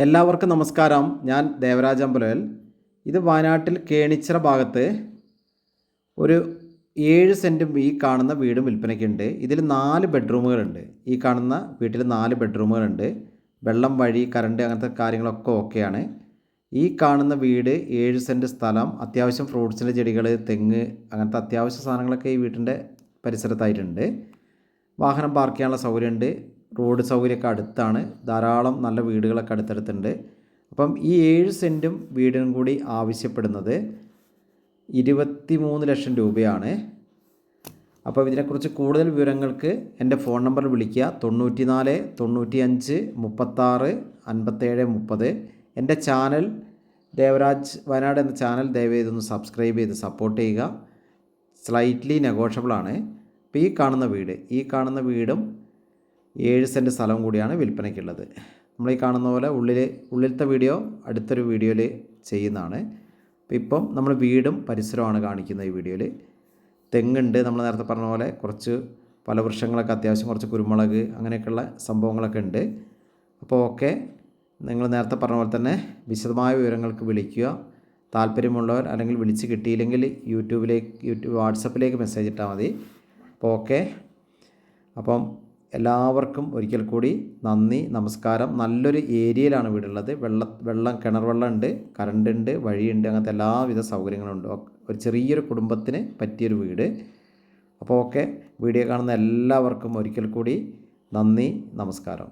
എല്ലാവർക്കും നമസ്കാരം. ഞാൻ ദേവരാജ് അമ്പലവൽ. ഇത് വയനാട്ടിൽ കേണിച്ചിറ ഭാഗത്ത് ഒരു 7 സെൻറ്റും ഈ കാണുന്ന വീട് വിൽപ്പനയ്ക്കുണ്ട്. ഇതിൽ 4 ബെഡ്റൂമുകളുണ്ട്. ഈ കാണുന്ന വീട്ടിൽ 4 ബെഡ്റൂമുകളുണ്ട്. വെള്ളം, വഴി, കറണ്ട് അങ്ങനത്തെ കാര്യങ്ങളൊക്കെ ഓക്കെയാണ്. ഈ കാണുന്ന വീട് 7 സെൻറ്റ് സ്ഥലം, അത്യാവശ്യം ഫ്രൂട്ട്സിൻ്റെ ചെടികൾ, തെങ്ങ് അങ്ങനത്തെ അത്യാവശ്യ സാധനങ്ങളൊക്കെ ഈ വീട്ടിൻ്റെ പരിസരത്തായിട്ടുണ്ട്. വാഹനം പാർക്ക് ചെയ്യാനുള്ള സൗകര്യമുണ്ട്. റോഡ് സൗകര്യമൊക്കെ അടുത്താണ്. ധാരാളം നല്ല വീടുകളൊക്കെ അടുത്തടുത്തുണ്ട്. അപ്പം ഈ 7 സെൻറ്റും വീടിനും കൂടി ആവശ്യപ്പെടുന്നത് 23 ലക്ഷം രൂപയാണ്. അപ്പോൾ ഇതിനെക്കുറിച്ച് കൂടുതൽ വിവരങ്ങൾക്ക് എൻ്റെ ഫോൺ നമ്പറിൽ വിളിക്കുക. 94 95 36 57 30. എൻ്റെ ചാനൽ ദേവരാജ് വയനാട് എന്ന ചാനൽ ദയവേതൊന്ന് സബ്സ്ക്രൈബ് ചെയ്ത് സപ്പോർട്ട് ചെയ്യുക. സ്ലൈറ്റ്ലി നെഗോഷ്യബിളാണ്. അപ്പോൾ ഈ കാണുന്ന വീടും 7 സെൻറ്റ് സ്ഥലം കൂടിയാണ് വിൽപ്പനയ്ക്കുള്ളത്. നമ്മൾ ഈ കാണുന്ന പോലെ ഉള്ളിലത്തെ വീഡിയോ അടുത്തൊരു വീഡിയോയിൽ ചെയ്യുന്നതാണ്. അപ്പോൾ ഇപ്പം നമ്മൾ വീടും പരിസരമാണ് കാണിക്കുന്നത്. ഈ വീഡിയോയിൽ തെങ്ങുണ്ട്, നമ്മൾ നേരത്തെ പറഞ്ഞ പോലെ കുറച്ച് ഫലവൃക്ഷങ്ങളൊക്കെ, അത്യാവശ്യം കുറച്ച് കുരുമുളക് അങ്ങനെയൊക്കെയുള്ള സംഭവങ്ങളൊക്കെ ഉണ്ട്. അപ്പോൾ ഓക്കെ, നിങ്ങൾ നേരത്തെ പറഞ്ഞ പോലെ തന്നെ വിശദമായ വിവരങ്ങൾക്ക് വിളിക്കുക. താല്പര്യമുള്ളവർ അല്ലെങ്കിൽ വിളിച്ച് കിട്ടിയില്ലെങ്കിൽ വാട്സപ്പിലേക്ക് മെസ്സേജ് ഇട്ടാൽ മതി. അപ്പോൾ ഓക്കെ, അപ്പം എല്ലാവർക്കും ഒരിക്കൽ കൂടി നന്ദി, നമസ്കാരം. നല്ലൊരു ഏരിയയിലാണ് വീടുള്ളത്. കിണർ വെള്ളമുണ്ട്, കറണ്ട് ഉണ്ട്, വഴിയുണ്ട്, അങ്ങനത്തെ എല്ലാവിധ സൗകര്യങ്ങളും ഉണ്ട്. ഒരു ചെറിയൊരു കുടുംബത്തിന് പറ്റിയൊരു വീട്. അപ്പോൾ ഓക്കെ, വീഡിയോ കാണുന്ന എല്ലാവർക്കും ഒരിക്കൽ കൂടി നന്ദി, നമസ്കാരം.